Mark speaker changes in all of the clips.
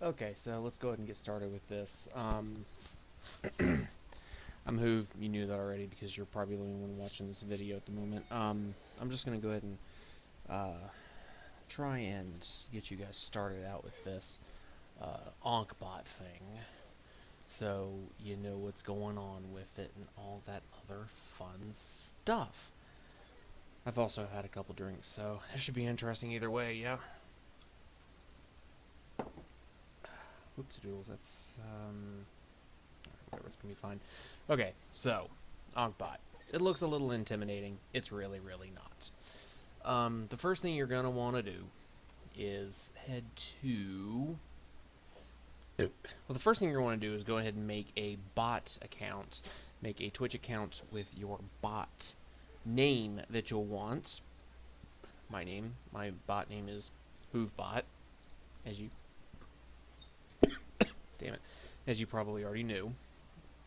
Speaker 1: Okay, so let's go ahead and get started with this. I'm who you knew that already because you're probably the only one watching this video at the moment. I'm just gonna go ahead and try and get you guys started out with this Ankhbot thing, so you know what's going on with it and all that other fun stuff. I've also had a couple drinks, so it should be interesting either way. Yeah. Whoopsie doodles. That's whatever, it's gonna be fine. Okay, so Ankhbot. It looks a little intimidating. It's really, really not. The first thing you're gonna want to do is head to. Well, the first thing you're going to do is go ahead and make a bot account. Make a Twitch account with your bot name that you'll want. My bot name is Hoovbot, as you damn it, as you probably already knew,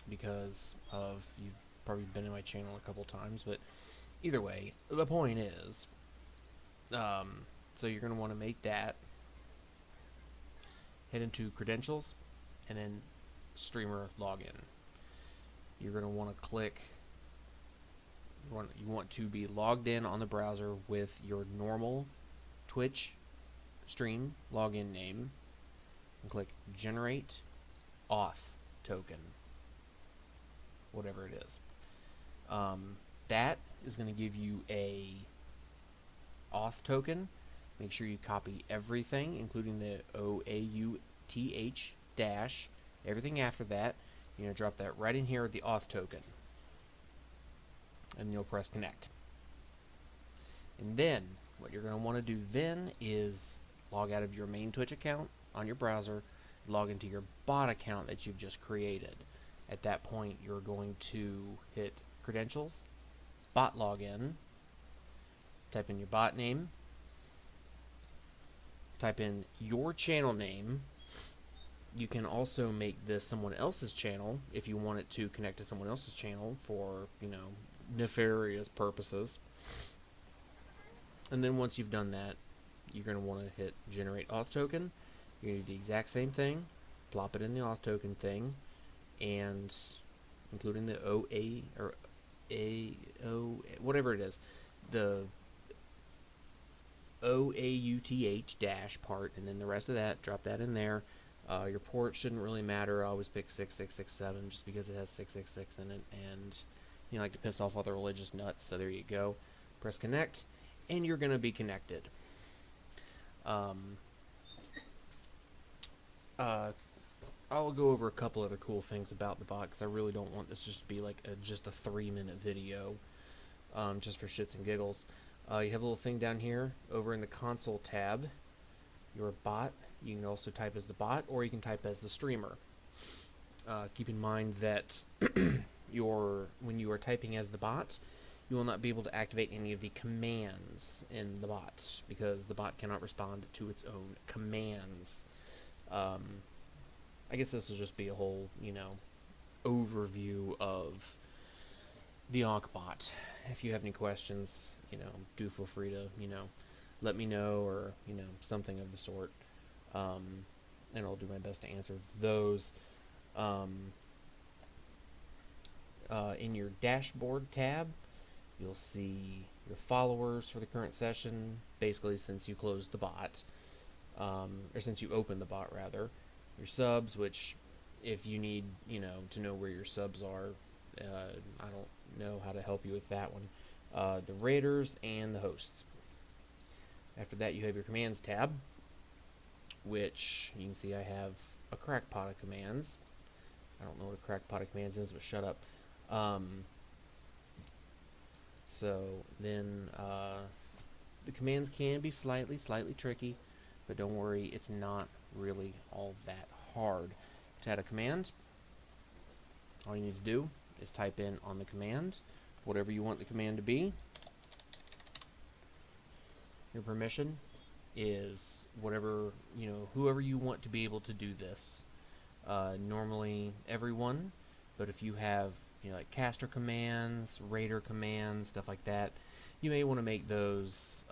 Speaker 1: because of you've probably been in my channel a couple times. But either way, the point is, so you're going to want to make that. Head into credentials, and then streamer login. You're going to want to click. You want to be logged in on the browser with your normal Twitch stream login name, and click generate auth token, whatever it is. That is going to give you a auth token. Make sure you copy everything, including the OAUTH dash, everything after that. You're going to drop that right in here with the auth token. And you'll press connect. And then, what you're going to want to do then is log out of your main Twitch account on your browser, log into your bot account that you've just created. At that point, you're going to hit credentials, bot login, type in your bot name, type in your channel name. You can also make this someone else's channel if you want it to connect to someone else's channel for, nefarious purposes. And then once you've done that, you're going to want to hit generate auth token. You're going to do the exact same thing, plop it in the auth token thing, and including the OA or AO, whatever it is, the OAUTH dash part, and then the rest of that, drop that in there. Your port shouldn't really matter. I always pick 6667 just because it has 666 in it, and you like to piss off all the religious nuts, so there you go. Press connect, and you're going to be connected. I'll go over a couple other cool things about the bot, because I really don't want this just to be like just a 3-minute video, just for shits and giggles. You have a little thing down here over in the console tab, your bot. You can also type as the bot, or you can type as the streamer. Keep in mind that when you are typing as the bot, you will not be able to activate any of the commands in the bot, because the bot cannot respond to its own commands. I guess this will just be a whole, overview of the Ankhbot. If you have any questions, do feel free to, let me know, or, something of the sort. And I'll do my best to answer those. In your dashboard tab, you'll see your followers for the current session, basically since you closed the bot, or since you opened the bot, rather. Your subs, which, if you need, to know where your subs are, I don't know how to help you with that one. The raiders and the hosts. After that, you have your commands tab, which you can see I have a crackpot of commands. I don't know what a crackpot of commands is, but shut up. So then the commands can be slightly tricky, but don't worry, it's not really all that hard. To add a command, all you need to do is type in on the command whatever you want the command to be. Your permission is whatever, whoever you want to be able to do this. Normally everyone, but if you have, like caster commands, raider commands, stuff like that, you may want to make those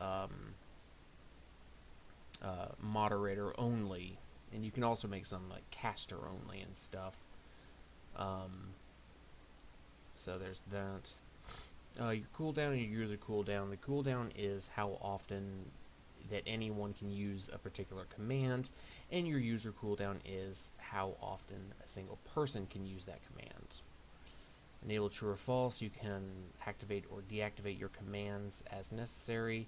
Speaker 1: moderator only And you can also make some like caster only and stuff. So there's that. Your cooldown and your user cooldown. The cooldown is how often that anyone can use a particular command, and your user cooldown is how often a single person can use that command. Enable true or false, you can activate or deactivate your commands as necessary,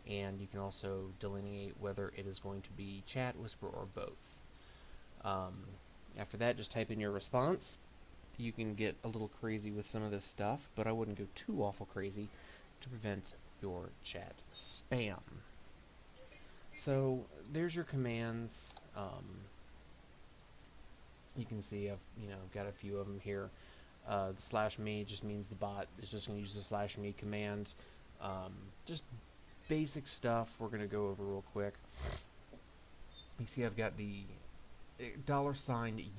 Speaker 1: and you can also delineate whether it is going to be chat, whisper, or both. After that, just type in your response. You can get a little crazy with some of this stuff, but I wouldn't go too awful crazy to prevent your chat spam. So there's your commands. You can see I've got a few of them here. The /me just means the bot is just going to use the /me command. Just basic stuff we're going to go over real quick. You see I've got the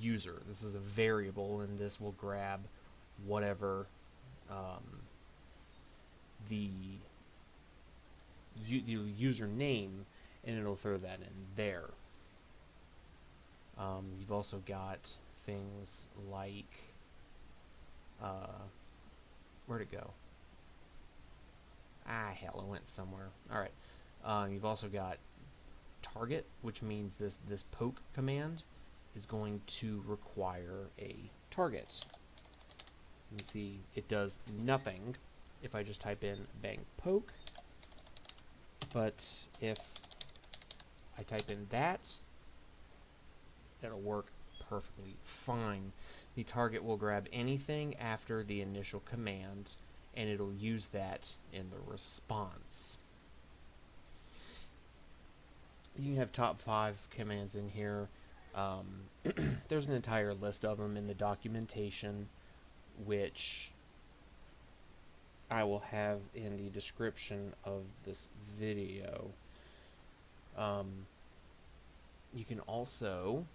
Speaker 1: $user. This is a variable, and this will grab whatever the username, and it'll throw that in there. You've also got things like where'd it go? Hell, it went somewhere. Alright. You've also got target, which means this poke command is going to require a target. You see it does nothing if I just type in bang poke, but if I type in that, it'll work perfectly fine. The target will grab anything after the initial command, and it'll use that in the response. You can have top 5 commands in here. There's an entire list of them in the documentation, which I will have in the description of this video. You can also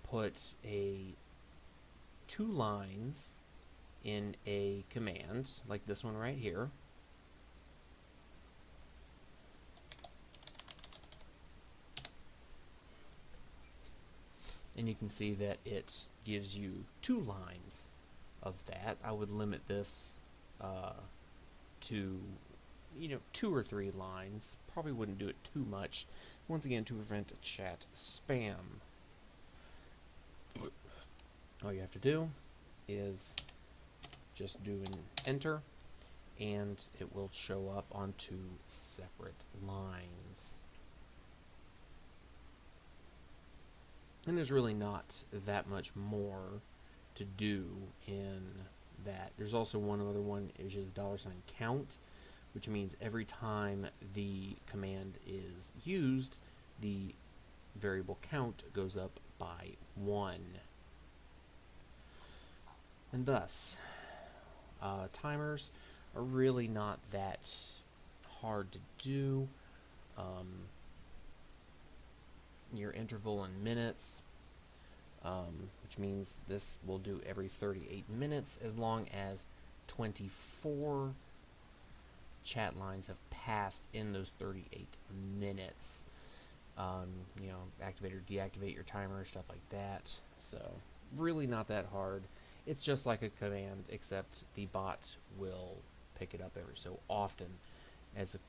Speaker 1: put 2 lines in a command, like this one right here. And you can see that it gives you 2 lines of that. I would limit this to 2 or 3 lines. Probably wouldn't do it too much. Once again, to prevent chat spam. All you have to do is just do an enter, and it will show up on 2 separate lines. And there's really not that much more to do in that. There's also one other one, which is $count, which means every time the command is used, the variable count goes up by 1. And thus, timers are really not that hard to do. Your interval in minutes, which means this will do every 38 minutes as long as 24 chat lines have passed in those 38 minutes. Activate or deactivate your timer, stuff like that. So really not that hard. It's just like a command, except the bot will pick it up every so often as a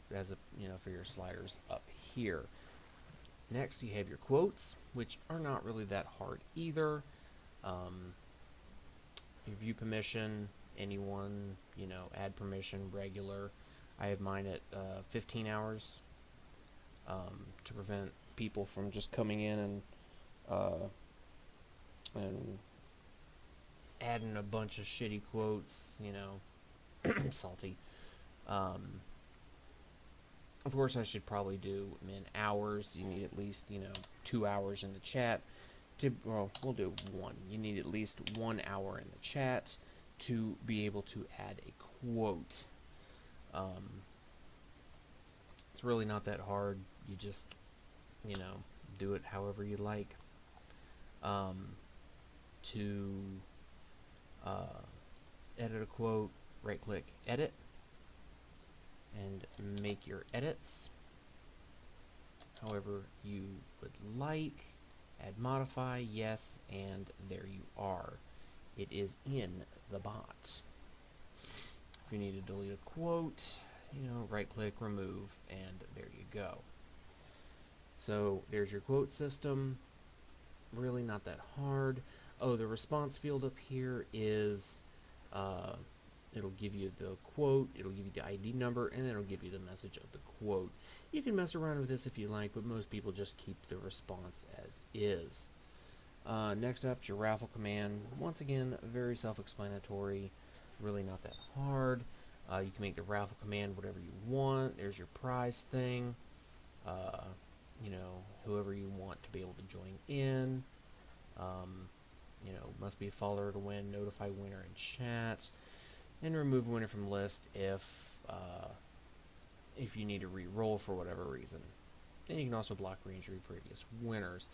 Speaker 1: for your sliders up here. Next, you have your quotes, which are not really that hard either. Your view permission, anyone, add permission, regular. I have mine at 15 hours to prevent people from just coming in and adding a bunch of shitty quotes, salty. Of course, I should probably do them in hours. You need at least, 2 hours in the chat. Well, we'll do 1. You need at least 1 hour in the chat to be able to add a quote. It's really not that hard. You just, do it however you like. To edit a quote, right-click, edit, and make your edits however you would like. Add modify, yes, and there you are. It is in the bot. If you need to delete a quote, right click, remove, and there you go. So there's your quote system. Really not that hard. Oh, the response field up here is, it'll give you the quote, it'll give you the ID number, and then it'll give you the message of the quote. You can mess around with this if you like, but most people just keep the response as is. Next up, your raffle command. Once again, very self-explanatory, really not that hard. You can make the raffle command whatever you want. There's your prize thing. Whoever you want to be able to join in. Must be a follower to win, notify winner in chat, and remove winner from list if you need to re-roll for whatever reason. And you can also block re-entry previous winners.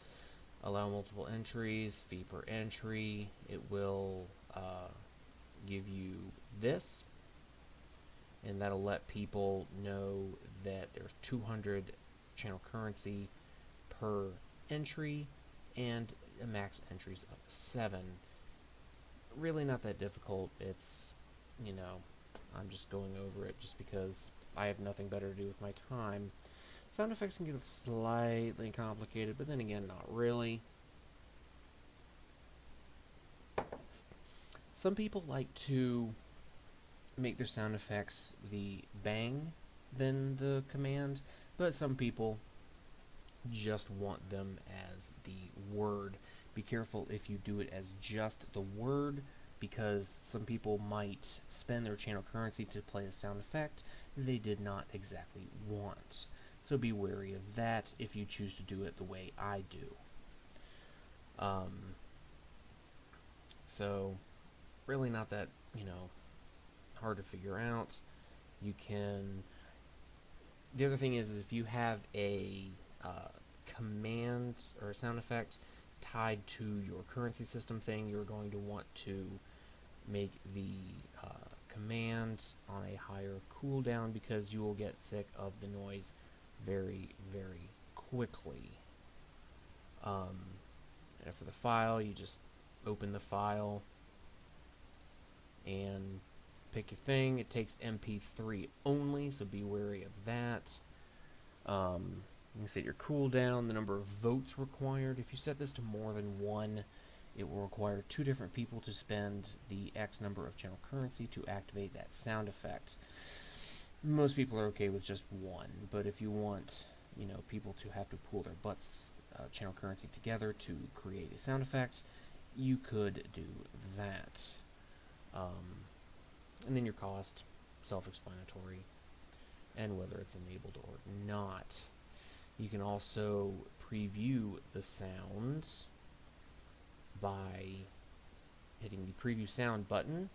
Speaker 1: Allow multiple entries, fee per entry. It will give you this, and that'll let people know that there's 200 channel currency per entry and a max entries of 7. Really not that difficult. It's, I'm just going over it just because I have nothing better to do with my time. Sound effects can get slightly complicated, but then again, not really. Some people like to make their sound effects the bang than the command, but some people just want them as the word. Be careful if you do it as just the word, because some people might spend their channel currency to play a sound effect they did not exactly want. So be wary of that if you choose to do it the way I do. So really not that, hard to figure out. You can... The other thing is if you have a command or a sound effect tied to your currency system thing, you're going to want to make the command on a higher cooldown, because you will get sick of the noise very, very quickly. And for the file, you just open the file and pick your thing. It takes MP3 only, so be wary of that. You can set your cooldown, the number of votes required. If you set this to more than 1, it will require 2 different people to spend the X number of channel currency to activate that sound effect. Most people are okay with just 1, but if you want, people to have to pool their butts channel currency together to create a sound effect, you could do that. And then your cost, self-explanatory, and whether it's enabled or not. You can also preview the sound by hitting the preview sound button,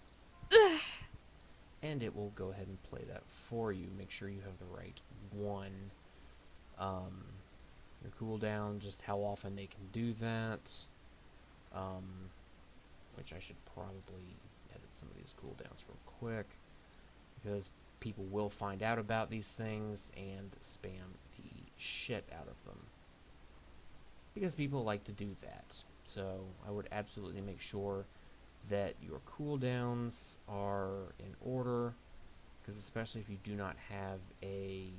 Speaker 1: and it will go ahead and play that for you. Make sure you have the right one. Your cooldown, just how often they can do that, which I should probably edit some of these cooldowns real quick, because people will find out about these things and spam the shit out of them, because people like to do that. So I would absolutely make sure that your cooldowns are in order, because especially if you do not have a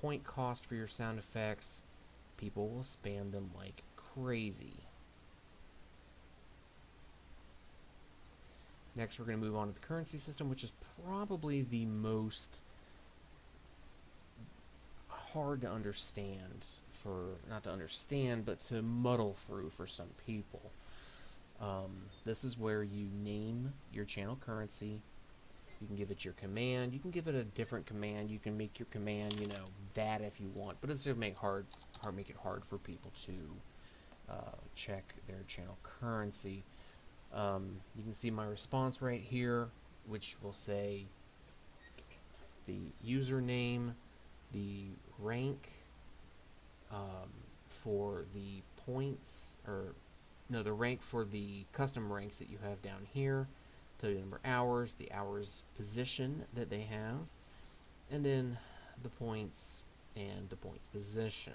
Speaker 1: point cost for your sound effects, people will spam them like crazy. Next, we're going to move on to the currency system, which is probably the most hard to understand not to understand, but to muddle through for some people. This is where you name your channel currency. You can give it your command. You can give it a different command. You can make your command, that if you want, but it's going to make it hard for people to check their channel currency. You can see my response right here, which will say the username, the rank for the points, the rank for the custom ranks that you have down here, tell you the number of hours, the hours position that they have, and then the points and the points position.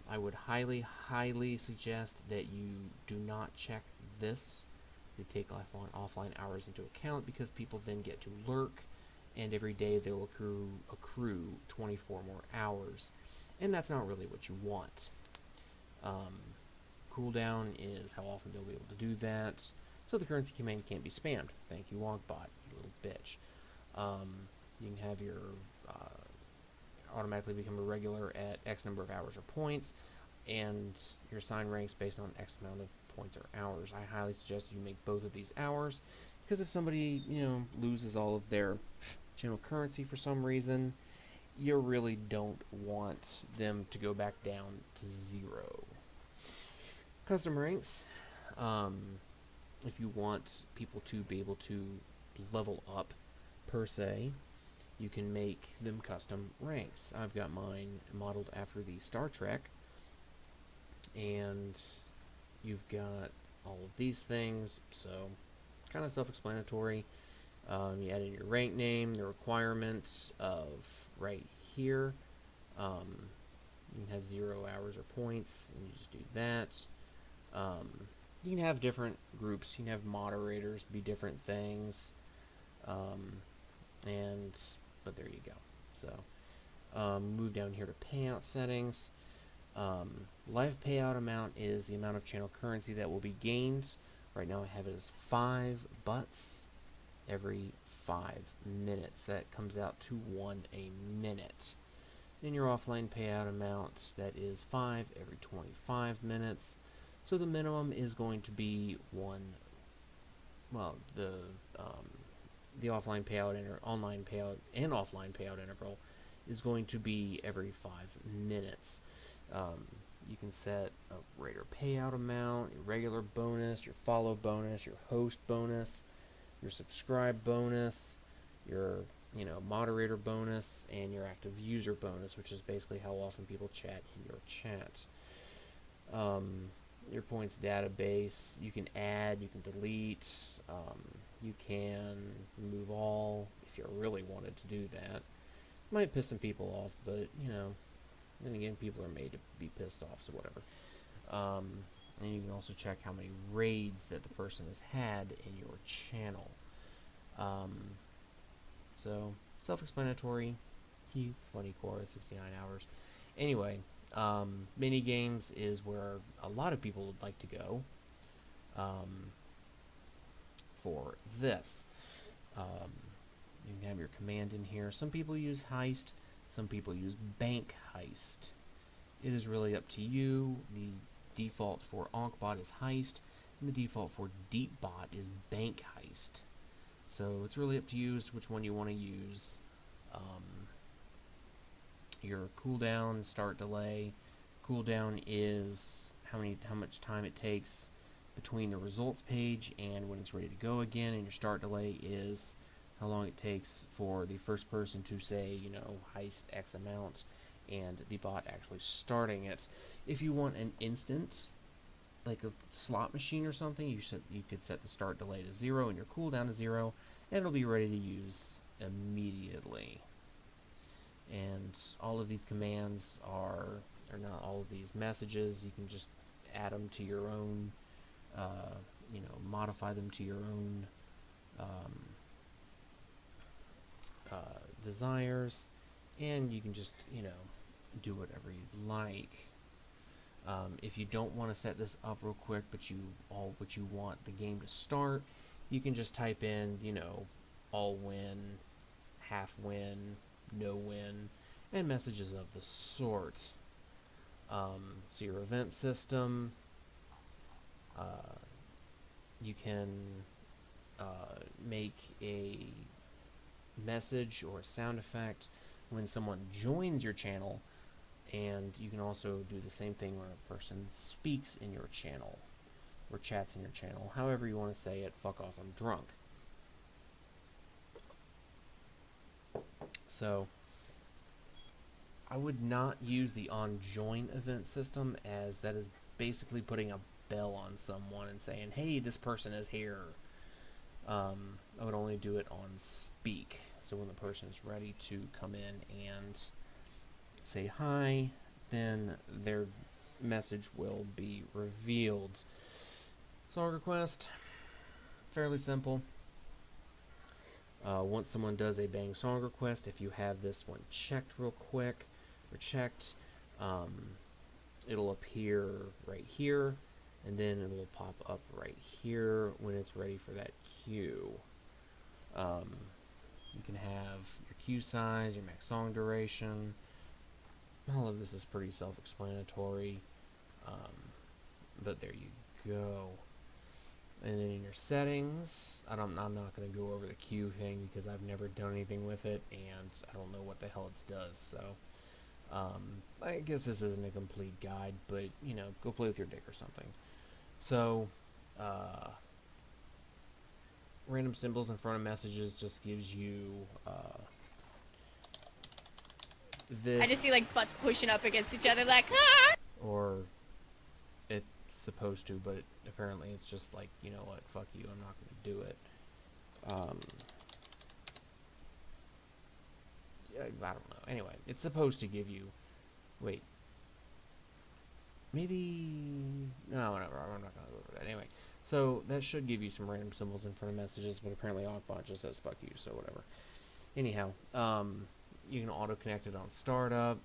Speaker 1: I would highly suggest that you do not check this. They take offline hours into account because people then get to lurk, and every day they'll accrue 24 more hours, and that's not really what you want. Cooldown is how often they'll be able to do that, so the currency command can't be spammed. Thank you, Ankhbot, you little bitch. You can have your automatically become a regular at X number of hours or points, and your assign ranks based on X amount of points or hours. I highly suggest you make both of these hours, because if somebody, loses all of their general currency for some reason, you really don't want them to go back down to 0. Custom ranks. If you want people to be able to level up, per se, you can make them custom ranks. I've got mine modeled after the Star Trek, and you've got all of these things, so kind of self-explanatory. You add in your rank name, the requirements of right here. You can have 0 hours or points, and you just do that. You can have different groups. You can have moderators be different things. But there you go. So, move down here to payout settings. Live payout amount is the amount of channel currency that will be gained. Right now I have it as 5 butts every 5 minutes. That comes out to 1 a minute. Then your offline payout amount, that is 5 every 25 minutes. So the minimum is going to be 1. Well, the offline payout and online payout and offline payout interval is going to be every 5 minutes. You can set a raider payout amount, your regular bonus, your follow bonus, your host bonus, your subscribe bonus, your moderator bonus, and your active user bonus, which is basically how often people chat in your chat. Your points database, you can add, you can delete, you can remove all if you really wanted to do that. Might piss some people off, but then again, people are made to be pissed off, so whatever. And you can also check how many raids that the person has had in your channel. So, self-explanatory. He's funny core, 69 hours. Anyway, mini games is where a lot of people would like to go for this. You can have your command in here. Some people use heist, some people use bank heist. It is really up to you. The default for Ankhbot is heist, and the default for deepbot is bank heist. So it's really up to you as to which one you want to use. Your cooldown, start delay. Cooldown is how much time it takes between the results page and when it's ready to go again, and your start delay is how long it takes for the first person to say, heist X amount, and the bot actually starting it. If you want an instant, like a slot machine or something, you could set the start delay to 0 and your cooldown to 0, and it'll be ready to use immediately. And all of these commands are not all of these messages. You can just add them to your own, modify them to your own desires, and you can just, do whatever you'd like. If you don't want to set this up real quick, but you want the game to start, you can just type in, all win, half win, no win, and messages of the sort. So your event system, you can make a message or a sound effect when someone joins your channel, and you can also do the same thing when a person speaks in your channel or chats in your channel. However you want to say it. Fuck off, I'm drunk. So I would not use the on join event system, as that is basically putting a bell on someone and saying, hey, this person is here. I would only do it on speak. So when the person is ready to come in and say hi, then their message will be revealed. Song request, fairly simple. Once someone does a bang song request, if you have this one checked real quick, or checked, it'll appear right here, and then it will pop up right here when it's ready for that queue. You can have your queue size, your max song duration. All of this is pretty self-explanatory, but there you go. And then in your settings, I'm not going to go over the queue thing because I've never done anything with it, and I don't know what the hell it does, so I guess this isn't a complete guide, but, you know, go play with your dick or something. So, random symbols in front of messages just gives you this.
Speaker 2: I just see like butts pushing up against each other, like ah!
Speaker 1: Or it's supposed to, but apparently it's just like, you know what, fuck you, I'm not going to do it. I don't know. Anyway, it's supposed to give you. Wait. Maybe. No, whatever. I'm not going to go over that. Anyway, so that should give you some random symbols in front of messages, but apparently Ankhbot just says fuck you, so whatever. Anyhow, you can auto connect it on startup.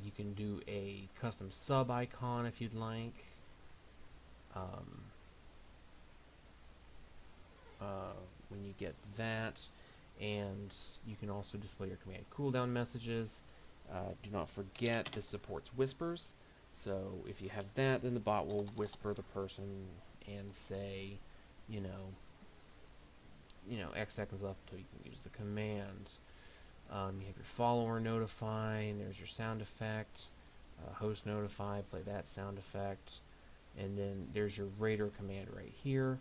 Speaker 1: You can do a custom sub icon if you'd like. When you get that, and you can also display your command cooldown messages. Do not forget this supports whispers, so if you have that, then the bot will whisper the person and say, you know, X seconds left until you can use the command. You have your follower notify, and there's your sound effect. Host notify, play that sound effect. And then there's your raider command right here.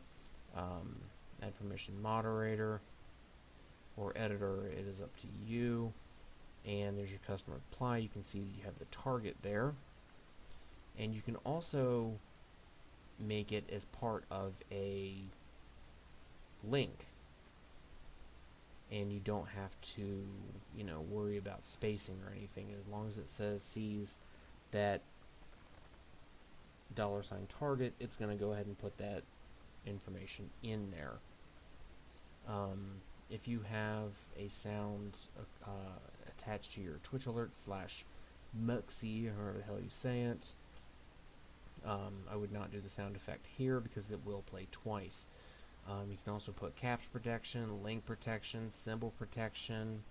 Speaker 1: Add permission moderator or editor, it is up to you. And there's your customer reply. You can see that you have the target there. And you can also make it as part of a link. And you don't have to, you know, worry about spacing or anything. As long as it sees that $target, it's going to go ahead and put that information in there. If you have a sound attached to your Twitch alert / Muxy, or however the hell you say it, I would not do the sound effect here because it will play twice. You can also put caps protection, link protection, symbol protection,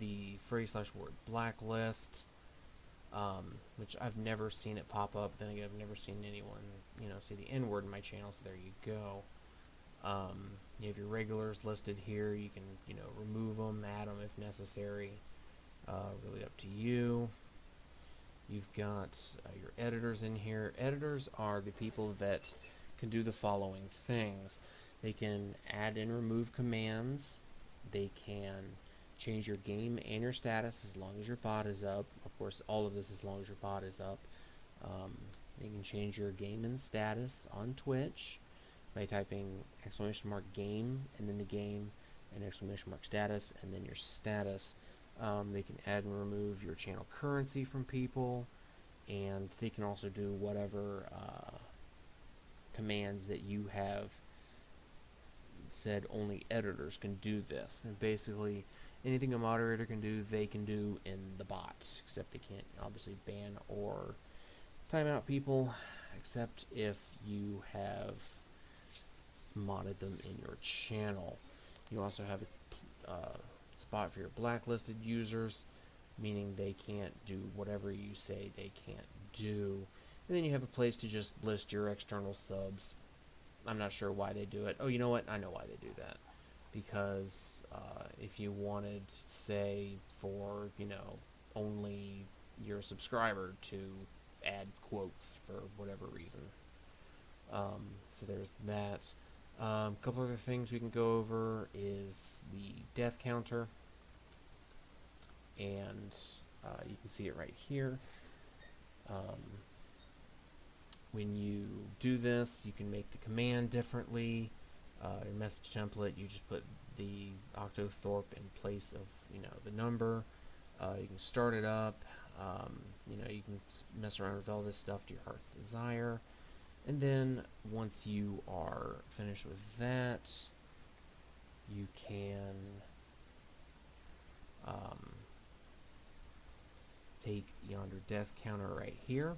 Speaker 1: the phrase / word blacklist, which I've never seen it pop up. Then again, I've never seen anyone, you know, say the N word in my channel, so there you go. You have your regulars listed here. You can, you know, remove them, add them if necessary. Really up to you. You've got your editors in here. Editors are the people that can do the following things. They can add and remove commands. They can change your game and your status as long as your bot is up. Of course, all of this as long as your bot is up. You can change your game and status on Twitch by typing !game and then the game and !status and then your status. They can add and remove your channel currency from people, and they can also do whatever commands that you have said only editors can do this. And basically anything a moderator can do, they can do in the bots, except they can't obviously ban or time out people, except if you have modded them in your channel. You also have a spot for your blacklisted users, meaning they can't do whatever you say they can't do. And then you have a place to just list your external subs. I'm not sure why they do it. Oh, you know what? I know why they do that. Because if you wanted, say, for, you know, only your subscriber to add quotes for whatever reason. So there's that. A couple other things we can go over is the death counter. And you can see it right here. when you do this, you can make the command differently. Your message template, you just put the octothorpe in place of the number. You can start it up. You can mess around with all this stuff to your heart's desire. And then once you are finished with that, you can take yonder death counter right here.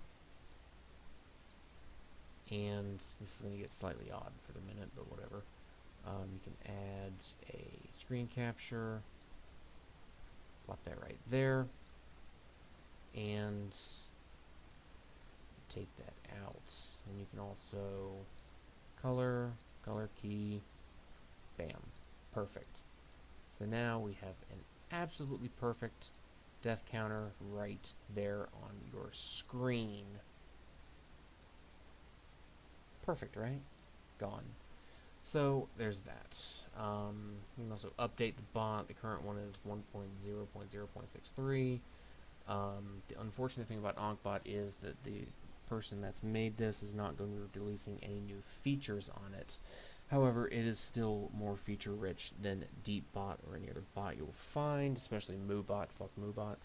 Speaker 1: And this is going to get slightly odd for the minute, but whatever. You can add a screen capture, plop that right there, and take that out. And you can also color key, bam, perfect. So now we have an absolutely perfect death counter right there on your screen. Perfect, right? Gone. So there's that. You can also update the bot. The current one is 1.0.0.63. The unfortunate thing about Ankhbot is that the person that's made this is not going to be releasing any new features on it. However, it is still more feature-rich than DeepBot or any other bot you'll find, especially MooBot, fuck MooBot,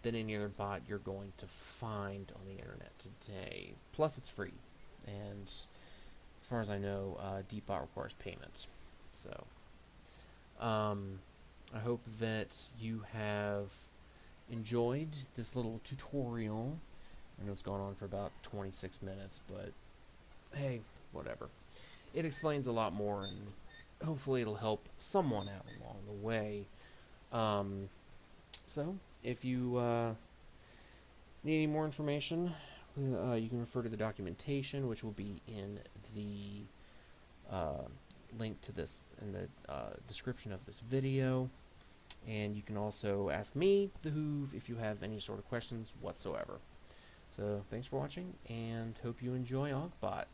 Speaker 1: than any other bot you're going to find on the internet today. Plus, it's free. And as far as I know, DeepBot requires payments. So, I hope that you have enjoyed this little tutorial. I know it's gone on for about 26 minutes, but hey, whatever. It explains a lot more, and hopefully it'll help someone out along the way. So, if you need any more information, you can refer to the documentation, which will be in the link to this in the description of this video. And you can also ask me, the Hoov, if you have any sort of questions whatsoever. So, thanks for watching, and hope you enjoy Ankhbot.